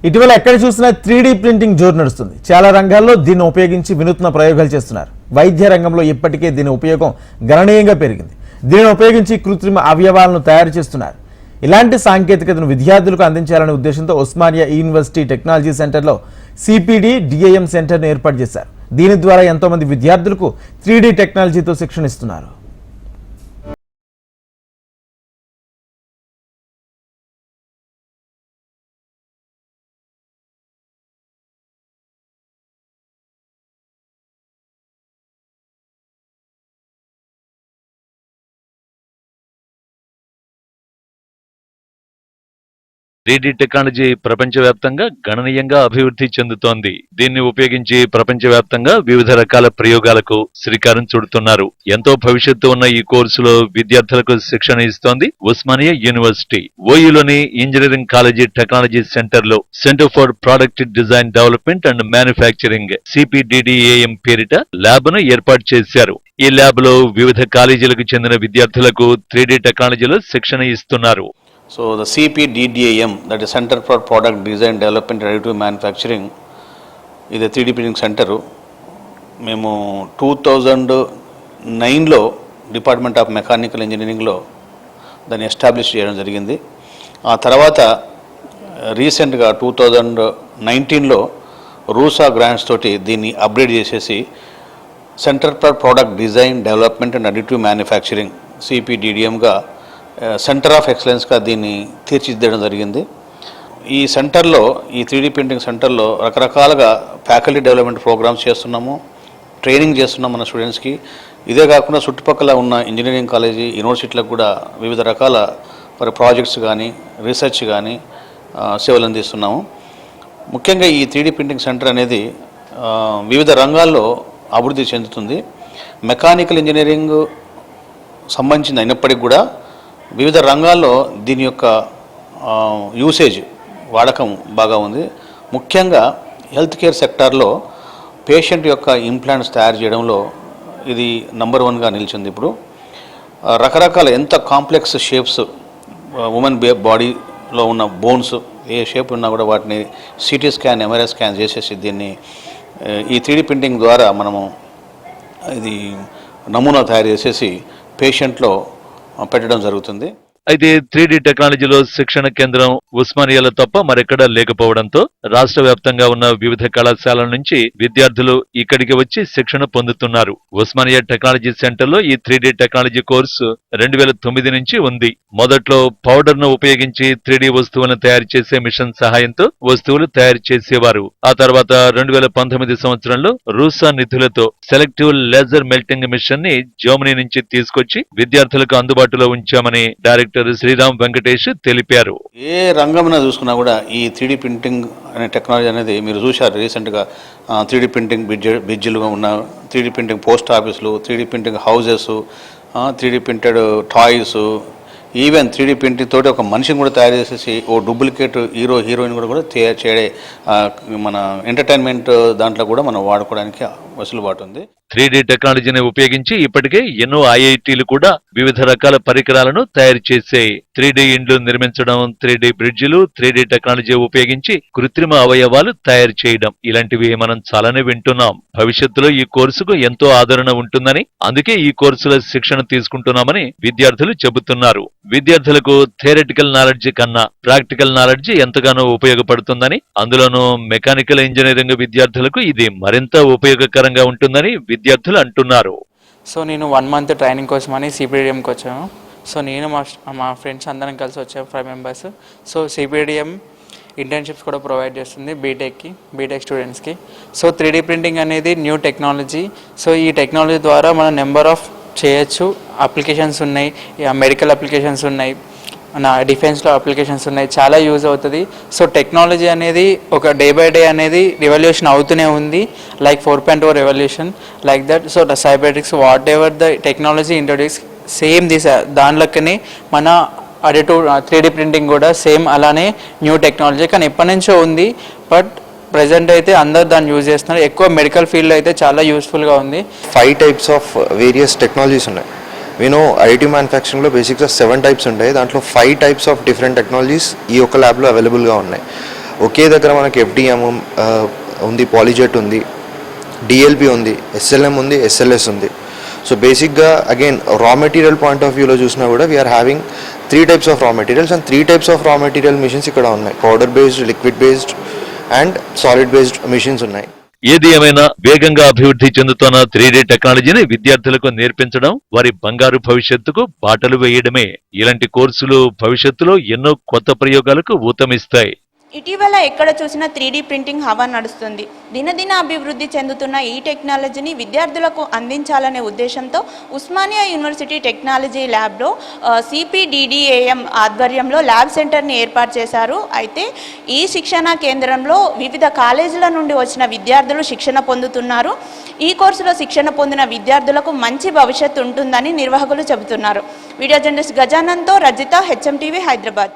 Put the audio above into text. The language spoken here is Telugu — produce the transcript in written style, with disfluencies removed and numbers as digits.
ఇటీవల ఎక్కడ చూసినా 3D ప్రింటింగ్ జోరు నడుస్తుంది. చాలా రంగాల్లో దీన్ని ఉపయోగించి వినూత్న ప్రయోగాలు చేస్తున్నారు. వైద్య రంగంలో ఇప్పటికే దీని ఉపయోగం గణనీయంగా పెరిగింది. దీనిని ఉపయోగించి కృత్రిమ అవయవాలను తయారు చేస్తున్నారు. ఇలాంటి సాంకేతికతను విద్యార్థులకు అందించాలనే ఉద్దేశంతో ఉస్మానియా యూనివర్సిటీ టెక్నాలజీ సెంటర్లో CPD DIM సెంటర్ను ఏర్పాటు చేశారు. దీని ద్వారా ఎంతో మంది విద్యార్థులకు 3D టెక్నాలజీతో శిక్షణ ఇస్తున్నారు. త్రీడీ టెక్నాలజీ ప్రపంచవ్యాప్తంగా గణనీయంగా అభివృద్ధి చెందుతోంది. దీన్ని ఉపయోగించి ప్రపంచవ్యాప్తంగా వివిధ రకాల ప్రయోగాలకు శ్రీకారం చుడుతున్నారు. ఎంతో భవిష్యత్తు ఉన్న ఈ కోర్సులో విద్యార్థులకు శిక్షణ ఇస్తోంది ఉస్మానియా యూనివర్సిటీ. ఓయూలోని ఇంజనీరింగ్ కాలేజీ టెక్నాలజీ సెంటర్లో centre for product design development and manufacturing CPDDAM పేరిట ల్యాబ్ను ఏర్పాటు చేశారు. ఈ ల్యాబ్ లో వివిధ కాలేజీలకు చెందిన విద్యార్థులకు 3D టెక్నాలజీలో శిక్షణ ఇస్తున్నారు. So the CPDDAM, that is Center for Product Design Development and Additive Manufacturing, is a 3D printing center. మేము 2009లో డిపార్ట్మెంట్ ఆఫ్ మెకానికల్ ఇంజనీరింగ్లో దాన్ని ఎస్టాబ్లిష్ చేయడం జరిగింది. ఆ తర్వాత రీసెంట్గా 2019లో రూసా గ్రాంట్స్ తోటి దీన్ని అప్గ్రేడ్ చేసేసి centre for product design development and additive manufacturing CPDDMగా సెంటర్ ఆఫ్ ఎక్సలెన్స్గా దీన్ని తీర్చిదిద్దడం జరిగింది. ఈ సెంటర్లో, ఈ 3D ప్రింటింగ్ సెంటర్లో రకరకాలుగా ఫ్యాకల్టీ డెవలప్మెంట్ ప్రోగ్రామ్స్ చేస్తున్నాము, ట్రైనింగ్ చేస్తున్నాం మన స్టూడెంట్స్కి. ఇదే కాకుండా చుట్టుపక్కల ఉన్న ఇంజనీరింగ్ కాలేజీ, యూనివర్సిటీలకు కూడా వివిధ రకాల ప్రాజెక్ట్స్ కానీ, రీసెర్చ్ కానీ సేవలు అందిస్తున్నాము. ముఖ్యంగా ఈ 3D ప్రింటింగ్ సెంటర్ అనేది వివిధ రంగాల్లో అభివృద్ధి చెందుతుంది. మెకానికల్ ఇంజనీరింగ్ సంబంధించింది అయినప్పటికీ కూడా వివిధ రంగాల్లో దీని యొక్క యూసేజ్, వాడకం బాగా ఉంది. ముఖ్యంగా హెల్త్ కేర్ సెక్టార్లో పేషెంట్ యొక్క ఇంప్లాంట్స్ తయారు చేయడంలో ఇది నంబర్ 1గా నిలిచింది. ఇప్పుడు రకరకాల ఎంత కాంప్లెక్స్ షేప్స్ ఉమెన్ బాడీలో ఉన్న బోన్స్ ఏ షేప్ ఉన్నా కూడా వాటిని CT స్కాన్, MRI స్కాన్ చేసేసి దీన్ని ఈ 3D ప్రింటింగ్ ద్వారా మనము ఇది నమూనా తయారు చేసేసి పేషెంట్లో పెట్టడం జరుగుతుంది. అయితే 3D టెక్నాలజీలో శిక్షణ కేంద్రం ఉస్మానియాలో తప్ప మరెక్కడా లేకపోవడంతో రాష్ట్ర వ్యాప్తంగా ఉన్న వివిధ కళాశాలల నుంచి విద్యార్థులు ఇక్కడికి వచ్చి శిక్షణ పొందుతున్నారు. ఉస్మానియా టెక్నాలజీ సెంటర్లో ఈ 3D టెక్నాలజీ కోర్సు 2009 నుంచి ఉంది. మొదట్లో పౌడర్ ను ఉపయోగించి 3D వస్తువులను తయారు చేసే మిషన్ సహాయంతో వస్తువులు తయారు చేసేవారు. ఆ తర్వాత 2019 సంవత్సరంలో రూసా నిధులతో సెలెక్టివ్ లేజర్ మెల్టింగ్ మిషన్ ని జర్మనీ నుంచి తీసుకొచ్చి విద్యార్థులకు అందుబాటులో ఉంచామని డైరెక్టర్ శ్రీరామ్ వెంకటేష్ తెలిపారు. ఏ రంగంలో చూసుకున్నా కూడా ఈ 3D ప్రింటింగ్ అనే టెక్నాలజీ అనేది మీరు చూశారు. రీసెంట్గా 3D ప్రింటింగ్ బ్రిడ్జిలు ఉన్న 3D ప్రింటింగ్ పోస్ట్ ఆఫీసులు, 3D printing houses, 3D printed toys, even 3D printing తోటి ఒక మనిషిని కూడా తయారు చేసేసి ఓ డూప్లికేట్ హీరో హీరోయిన్ కూడా చేయడే మన ఎంటర్టైన్మెంట్ దాంట్లో కూడా మనం వాడుకోవడానికి వెసులుబాటు ఉంది. 3D టెక్నాలజీని ఉపయోగించి ఇప్పటికే ఎన్నో IITలు కూడా వివిధ రకాల పరికరాలను తయారు చేశాయి. 3D ఇండ్లు నిర్మించడం, 3D బ్రిడ్జిలు, 3D టెక్నాలజీ ఉపయోగించి కృత్రిమ అవయవాలు తయారు చేయడం, ఇలాంటివి మనం చాలానే వింటున్నాం. భవిష్యత్తులో ఈ కోర్సుకు ఎంతో ఆదరణ ఉంటుందని, అందుకే ఈ కోర్సులో శిక్షణ తీసుకుంటున్నామని విద్యార్థులు చెబుతున్నారు. విద్యార్థులకు థియరిటికల్ నాలెడ్జ్ కన్నా ప్రాక్టికల్ నాలెడ్జ్ ఎంతగానో ఉపయోగపడుతుందని, అందులోనూ మెకానికల్ ఇంజనీరింగ్ విద్యార్థులకు ఇది మరింత ఉపయోగకరంగా ఉంటుందని విద్యార్థులు అంటున్నారు. సో నేను 1 మంత్ ట్రైనింగ్ కోసమని CPDDMకి వచ్చాను. సో నేను మా ఫ్రెండ్స్ అందరం కలిసి వచ్చాము, 5 మెంబర్స్. సో CPDDM ఇంటర్న్షిప్స్ కూడా ప్రొవైడ్ చేస్తుంది బీటెక్ స్టూడెంట్స్కి. సో 3D ప్రింటింగ్ అనేది న్యూ టెక్నాలజీ. సో ఈ టెక్నాలజీ ద్వారా మనం నెంబర్ ఆఫ్ చేయొచ్చు. అప్లికేషన్స్ ఉన్నాయి, మెడికల్ అప్లికేషన్స్ ఉన్నాయి, మన డిఫెన్స్లో అప్లికేషన్స్ ఉన్నాయి, చాలా యూజ్ అవుతుంది. సో టెక్నాలజీ అనేది ఒక డే బై డే అనేది రివల్యూషన్ అవుతూనే ఉంది, like 4.0 revolution like that. So the cybernetics whatever the technology introduce same this దానిలోకి మన అడిటివ్ 3D ప్రింటింగ్ కూడా సేమ్ అలానే న్యూ టెక్నాలజీ, కానీ ఎప్పటి నుంచో ఉంది. బట్ ప్రెజెంట్ అయితే అందరు దాన్ని యూజ్ చేస్తున్నారు. ఎక్కువ మెడికల్ ఫీల్డ్లో అయితే చాలా యూస్ఫుల్గా ఉంది. 5 types ఆఫ్ వేరియస్ టెక్నాలజీస్ ఉన్నాయి. నేను అడిటివ్ మ్యానుఫ్యాక్చరింగ్లో బేసిక్గా 7 types ఉంటాయి. దాంట్లో 5 types ఆఫ్ డిఫరెంట్ టెక్నాలజీస్ ఈ ఒక్క ల్యాబ్లో అవైలబుల్గా ఉన్నాయి. ఒకే దగ్గర మనకి ఎఫ్డిఎం ఉంది, పాలిజెట్ ఉంది, డిఎల్పి ఉంది, ఎస్ఎల్ఎం ఉంది, ఎస్ఎల్ఎస్ ఉంది. సో బేసిక్గా again raw material point of వ్యూలో చూసినా కూడా we're having 3 types of raw materials and 3 types of raw material machines ఇక్కడ ఉన్నాయి. Powder based, liquid based and solid based machines ఉన్నాయి. ఏది ఏమైనా వేగంగా అభివృద్ధి చెందుతున్న 3D టెక్నాలజీని విద్యార్థులకు నేర్పించడం వారి బంగారు భవిష్యత్తుకు బాటలు వేయడమే. ఇలాంటి కోర్సులు భవిష్యత్తులో ఎన్నో కొత్త ప్రయోగాలకు ఊతమిస్తాయి. ఇటీవల ఎక్కడ చూసినా 3D ప్రింటింగ్ హవా నడుస్తుంది. దినదిన అభివృద్ధి చెందుతున్న ఈ టెక్నాలజీని విద్యార్థులకు అందించాలనే ఉద్దేశంతో ఉస్మానియా యూనివర్సిటీ టెక్నాలజీ ల్యాబ్లో CPDDAM ఆధ్వర్యంలో ల్యాబ్ సెంటర్ని ఏర్పాటు చేశారు. అయితే ఈ శిక్షణా కేంద్రంలో వివిధ కాలేజీల నుండి వచ్చిన విద్యార్థులు శిక్షణ పొందుతున్నారు. ఈ కోర్సులో శిక్షణ పొందిన విద్యార్థులకు మంచి భవిష్యత్తు ఉంటుందని నిర్వాహకులు చెబుతున్నారు. వీడియో జర్నలిస్ట్ గజానంతో రజిత, HMTV, హైదరాబాద్.